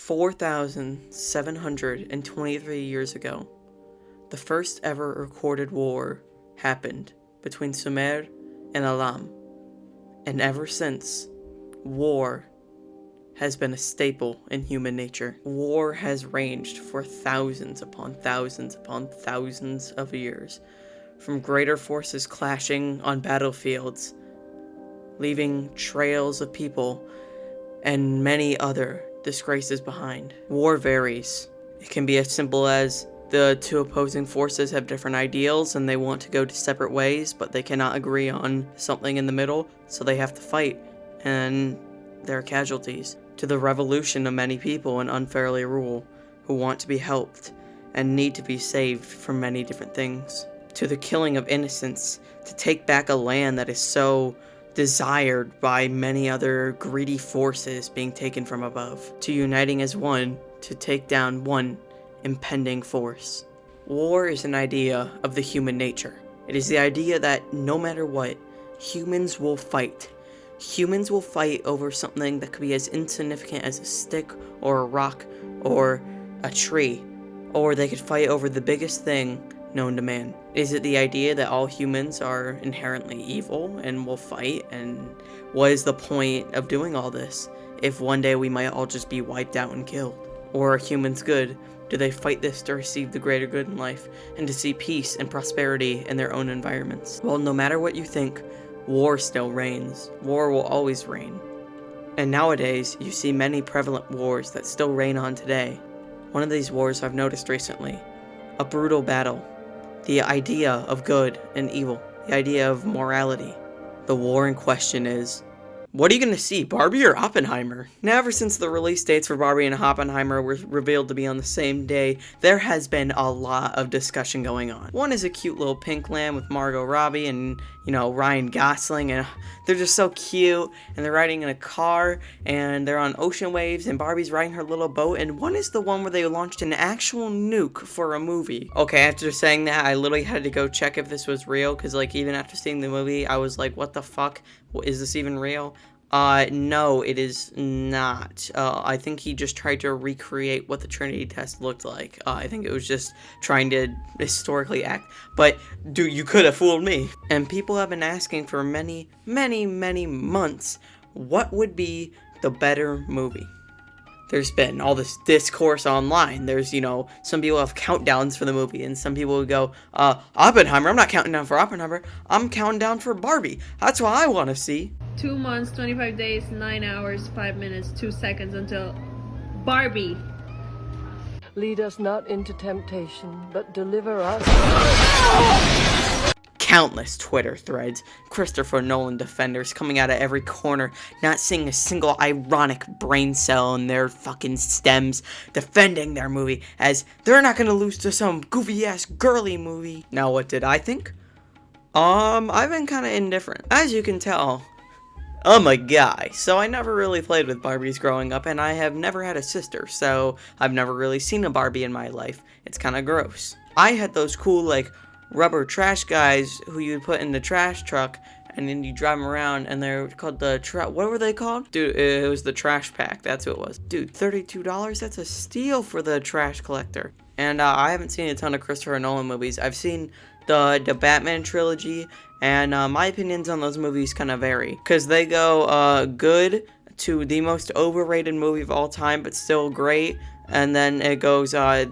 4,723 years ago, the first ever recorded war happened between Sumer and Elam. And ever since, war has been a staple in human nature. War has ranged for thousands upon thousands upon thousands of years, from greater forces clashing on battlefields, leaving trails of people and many other disgraces behind. War varies. It can be as simple as the two opposing forces have different ideals and they want to go to separate ways, but they cannot agree on something in the middle, so they have to fight, and there are casualties. To the revolution of many people and unfairly rule, who want to be helped and need to be saved from many different things. To the killing of innocents, to take back a land that is so desired by many other greedy forces being taken from above. To uniting as one to take down one impending force. War is an idea of the human nature. It is the idea that no matter what, humans will fight. Humans will fight over something that could be as insignificant as a stick or a rock or a tree, or they could fight over the biggest thing known to man. Is it the idea that all humans are inherently evil and will fight? And what is the point of doing all this if one day we might all just be wiped out and killed? Or are humans good? Do they fight this to receive the greater good in life and to see peace and prosperity in their own environments? Well, no matter what you think, war still reigns. War will always reign. And nowadays, you see many prevalent wars that still reign on today. One of these wars I've noticed recently, a brutal battle. The idea of good and evil, the idea of morality. The war in question is, what are you going to see, Barbie or Oppenheimer? Now, ever since the release dates for Barbie and Oppenheimer were revealed to be on the same day, there has been a lot of discussion going on. One is a cute little pink lamb with Margot Robbie and, Ryan Gosling, and they're just so cute, and they're riding in a car, and they're on ocean waves, and Barbie's riding her little boat, and one is the one where they launched an actual nuke for a movie. Okay, after saying that, I literally had to go check if this was real, because, even after seeing the movie, I was like, what the fuck? Is this even real? No, it is not. I think he just tried to recreate what the Trinity test looked like. I think it was just trying to historically act. But, dude, you could have fooled me. And people have been asking for many, many, many months, what would be the better movie? There's been all this discourse online. There's, some people have countdowns for the movie, and some people would go, Oppenheimer, I'm not counting down for Oppenheimer, I'm counting down for Barbie. That's what I want to see. 2 months, 25 days, 9 hours, 5 minutes, 2 seconds until Barbie. Lead us not into temptation, but deliver us. Countless Twitter threads, Christopher Nolan defenders coming out of every corner, not seeing a single ironic brain cell in their fucking stems, defending their movie as they're not gonna lose to some goofy-ass girly movie. Now, what did I think? I've been kinda indifferent. As you can tell, I'm a guy, so I never really played with Barbies growing up, and I have never had a sister, so I've never really seen a Barbie in my life. It's kinda gross. I had those cool, rubber trash guys who you would put in the trash truck, and then you drive them around, and they're called what were they called? Dude, it was the trash pack, that's what it was. Dude, $32? That's a steal for the trash collector. And I haven't seen a ton of Christopher Nolan movies. I've seen the Batman trilogy, and my opinions on those movies kind of vary. Because they go good to the most overrated movie of all time, but still great, and then it goes a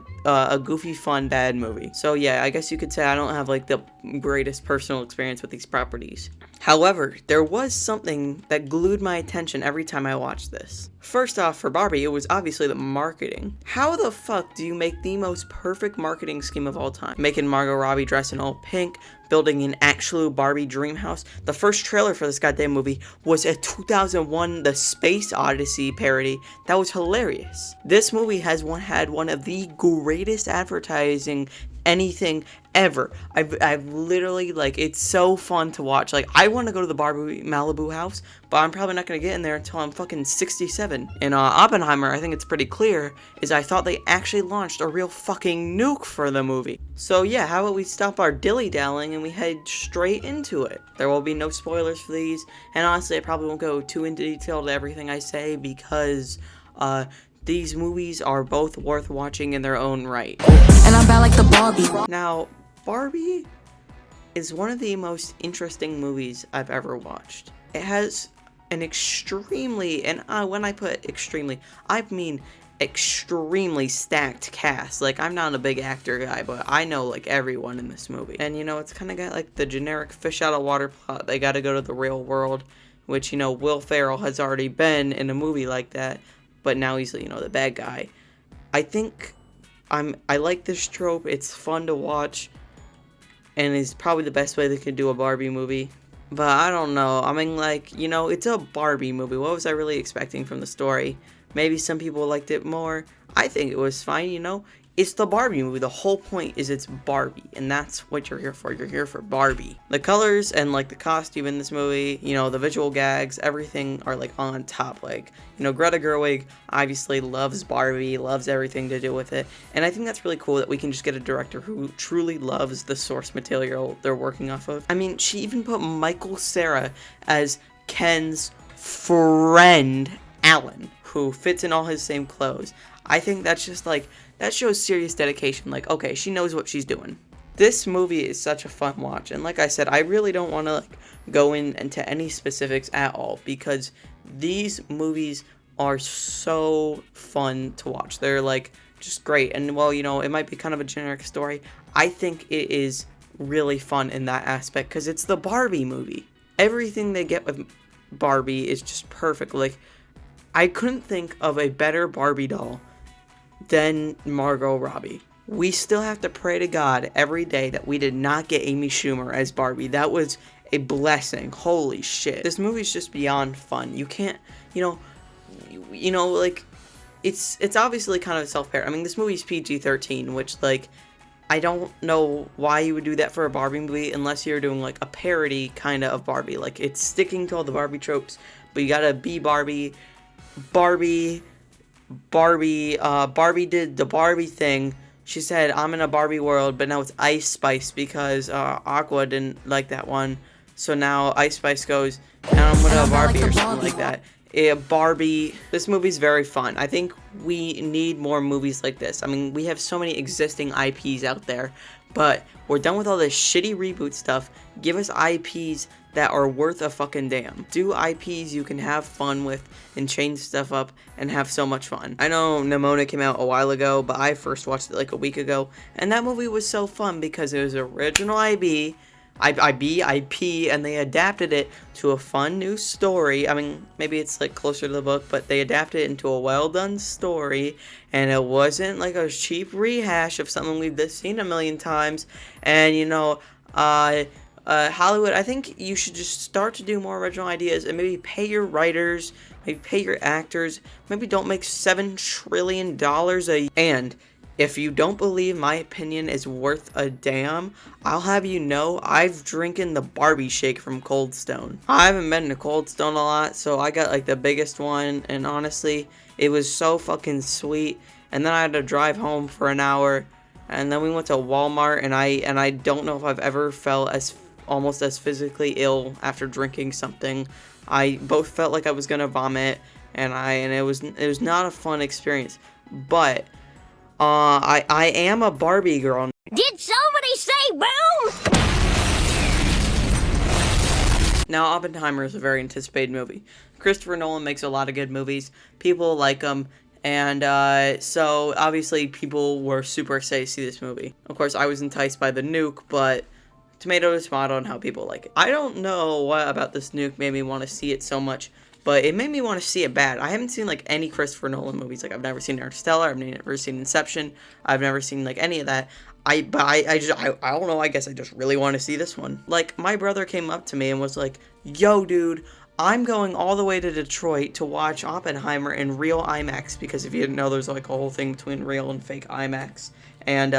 goofy, fun, bad movie. So yeah, I guess you could say I don't have the greatest personal experience with these properties. However, there was something that glued my attention every time I watched this. First off, for Barbie, it was obviously the marketing. How the fuck do you make the most perfect marketing scheme of all time? Making Margot Robbie dress in all pink, building an actual Barbie dream house. The first trailer for this goddamn movie was a 2001 The Space Odyssey parody that was hilarious. This movie had one of the greatest advertising anything ever. I've literally, it's so fun to watch. I want to go to the Barbie Malibu house, but I'm probably not going to get in there until I'm fucking 67. In Oppenheimer, I think it's pretty clear, is I thought they actually launched a real fucking nuke for the movie. So yeah, how about we stop our dilly-dallying and we head straight into it. There will be no spoilers for these, and honestly, I probably won't go too into detail to everything I say because, these movies are both worth watching in their own right. And I'm bad like the Barbie. Now, Barbie is one of the most interesting movies I've ever watched. It has an extremely, and when I put extremely, I mean extremely stacked cast. Like, I'm not a big actor guy, but I know like everyone in this movie. And it's kind of got like the generic fish out of water plot. They got to go to the real world, which Will Ferrell has already been in a movie like that, but now he's the bad guy. I think I like this trope. It's fun to watch, and is probably the best way they could do a Barbie movie. But I don't know. I mean, like, it's a Barbie movie. What was I really expecting from the story? Maybe some people liked it more. I think it was fine, It's the Barbie movie. The whole point is it's Barbie, and that's what you're here for. You're here for Barbie. The colors and, like, the costume in this movie, the visual gags, everything are, like, on top. Like, Greta Gerwig obviously loves Barbie, loves everything to do with it, and I think that's really cool that we can just get a director who truly loves the source material they're working off of. I mean, she even put Michael Cera as Ken's friend, Alan, who fits in all his same clothes. I think that's just, like, that shows serious dedication. Like, okay, she knows what she's doing. This movie is such a fun watch, and like I said, I really don't want to go into any specifics at all, because these movies are so fun to watch. They're like just great, and well, it might be kind of a generic story. I think it is really fun in that aspect because it's the Barbie movie. Everything they get with Barbie is just perfect. Like, I couldn't think of a better Barbie doll than Margot Robbie. We still have to pray to God every day that we did not get Amy Schumer as Barbie. That was a blessing. Holy shit. This movie's just beyond fun. You can't, like, it's obviously kind of self-parody. I mean, this movie's PG-13, which, like, I don't know why you would do that for a Barbie movie unless you're doing, like, a parody kind of Barbie. Like, it's sticking to all the Barbie tropes, but you gotta be Barbie did the Barbie thing. She said, I'm in a Barbie world, but now it's Ice Spice because Aqua didn't like that one. So now Ice Spice goes, and I'm with a Barbie or something like that. Barbie, this movie's very fun. I think we need more movies like this. I mean, we have so many existing IPs out there, but we're done with all this shitty reboot stuff. Give us IPs that are worth a fucking damn. Do IPs you can have fun with and change stuff up and have so much fun. I know Nimona came out a while ago, but I first watched it like a week ago, and that movie was so fun because it was original IP, and they adapted it to a fun new story. I mean, maybe it's like closer to the book, but they adapted it into a well done story, and it wasn't like a cheap rehash of something we've seen a million times. And Hollywood, I think you should just start to do more original ideas and maybe pay your writers, maybe pay your actors, maybe don't make $7 trillion a year. And if you don't believe my opinion is worth a damn, I'll have you know I've drinking the Barbie shake from Cold Stone. I haven't been to Cold Stone a lot, so I got like the biggest one, and honestly, it was so fucking sweet. And then I had to drive home for an hour, and then we went to Walmart, and I don't know if I've ever felt almost as physically ill after drinking something. I both felt like I was gonna vomit, and it was not a fun experience. But I am a Barbie girl. Did somebody say boom? Now, Oppenheimer is a very anticipated movie. Christopher Nolan makes a lot of good movies. People like him. And so, obviously, people were super excited to see this movie. Of course, I was enticed by the nuke, but tomato to tomato on how people like it. I don't know what about this nuke made me want to see it so much, but it made me want to see it bad. I haven't seen, like, any Christopher Nolan movies. Like, I've never seen Interstellar. I've never seen Inception. I've never seen, like, any of that. I don't know. I guess I just really want to see this one. Like, my brother came up to me and was like, yo, dude, I'm going all the way to Detroit to watch Oppenheimer in real IMAX, because if you didn't know, there's, like, a whole thing between real and fake IMAX. And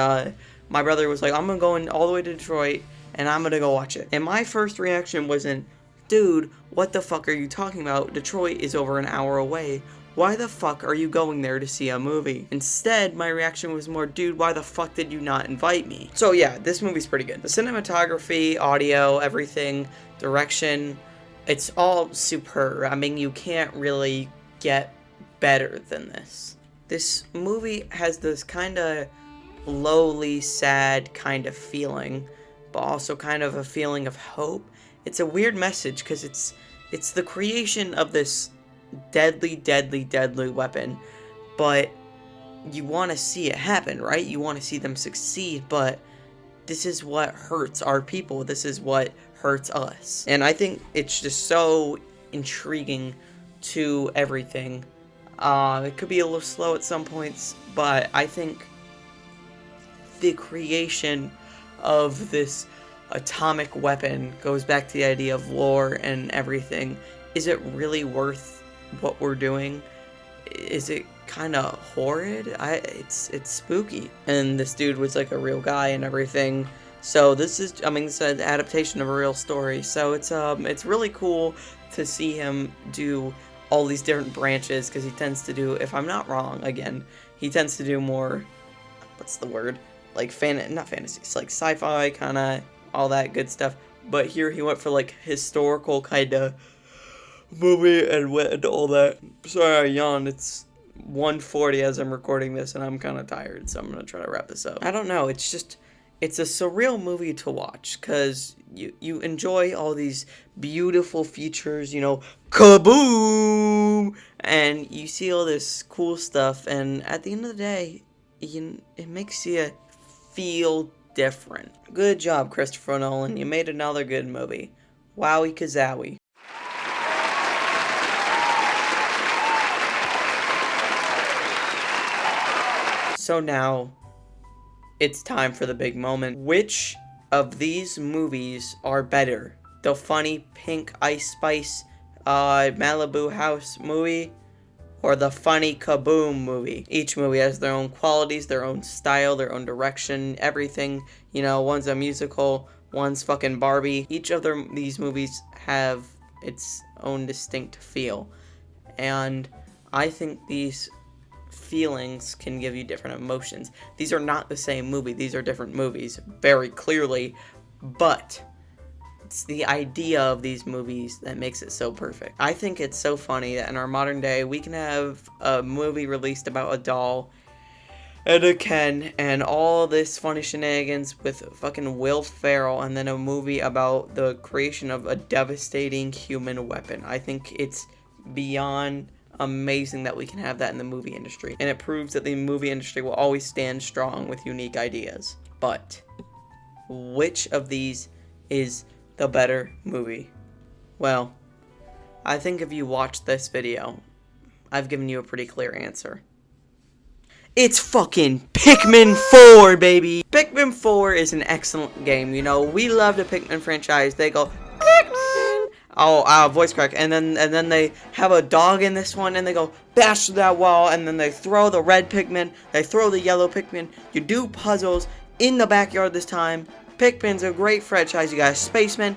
my brother was like, I'm going all the way to Detroit, and I'm gonna go watch it. And my first reaction wasn't, dude, what the fuck are you talking about? Detroit is over an hour away. Why the fuck are you going there to see a movie? Instead, my reaction was more, dude, why the fuck did you not invite me? So yeah, this movie's pretty good. The cinematography, audio, everything, direction, it's all superb. I mean, you can't really get better than this. This movie has this kind of lowly, sad kind of feeling, but also kind of a feeling of hope. It's a weird message because it's the creation of this deadly, deadly, deadly weapon, but you want to see it happen, right? You want to see them succeed, but this is what hurts our people. This is what hurts us. And I think it's just so intriguing to everything. It could be a little slow at some points, but I think the creation of this atomic weapon goes back to the idea of war and everything. Is it really worth what we're doing? Is it kind of horrid? It's spooky. And this dude was like a real guy and everything. So this is, I mean, it's an adaptation of a real story. So it's really cool to see him do all these different branches, because he tends to do, if I'm not wrong, again, he tends to do more, what's the word? Like not fantasy, it's like sci-fi, kind of all that good stuff. But here he went for like historical kind of movie and went into all that. Sorry I yawned. It's 1:40 as I'm recording this, and I'm kind of tired, so I'm gonna try to wrap this up. I don't know. It's a surreal movie to watch, because you enjoy all these beautiful features, you know, kaboom, and you see all this cool stuff, and at the end of the day, it makes you feel different. Good job, Christopher Nolan. You made another good movie. Wowie kazowie. So now, it's time for the big moment. Which of these movies are better? The funny Pink Ice Spice Malibu House movie, or the funny Kaboom movie? Each movie has their own qualities, their own style, their own direction, everything. You know, one's a musical, one's fucking Barbie. Each of these movies have its own distinct feel. And I think these feelings can give you different emotions. These are not the same movie. These are different movies, very clearly. But it's the idea of these movies that makes it so perfect. I think it's so funny that in our modern day, we can have a movie released about a doll and a Ken and all this funny shenanigans with fucking Will Ferrell, and then a movie about the creation of a devastating human weapon. I think it's beyond amazing that we can have that in the movie industry, and it proves that the movie industry will always stand strong with unique ideas. But which of these is the better movie? Well, I think if you watch this video, I've given you a pretty clear answer. It's fucking Pikmin 4, baby! Pikmin 4 is an excellent game. You know, we love the Pikmin franchise. They go, Pikmin! Oh, voice crack. And then they have a dog in this one, and they go bash through that wall, and then they throw the red Pikmin, they throw the yellow Pikmin. You do puzzles in the backyard this time. Pikmin's a great franchise. You got a spaceman,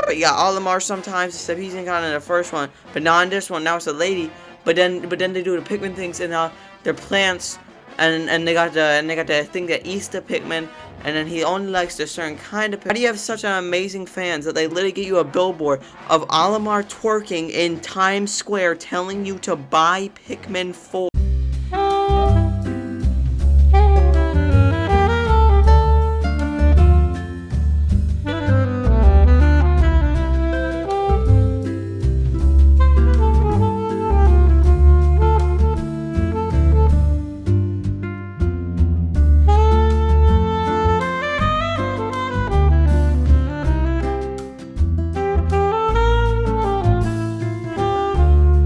but you got Olimar sometimes, except he's in kind of the first one. But not in this one, now it's a lady. But then they do the Pikmin things, and they're plants, and they got the thing that eats the Pikmin, and then he only likes a certain kind of Pikmin. How do you have such an amazing fans that they literally get you a billboard of Olimar twerking in Times Square telling you to buy Pikmin 4?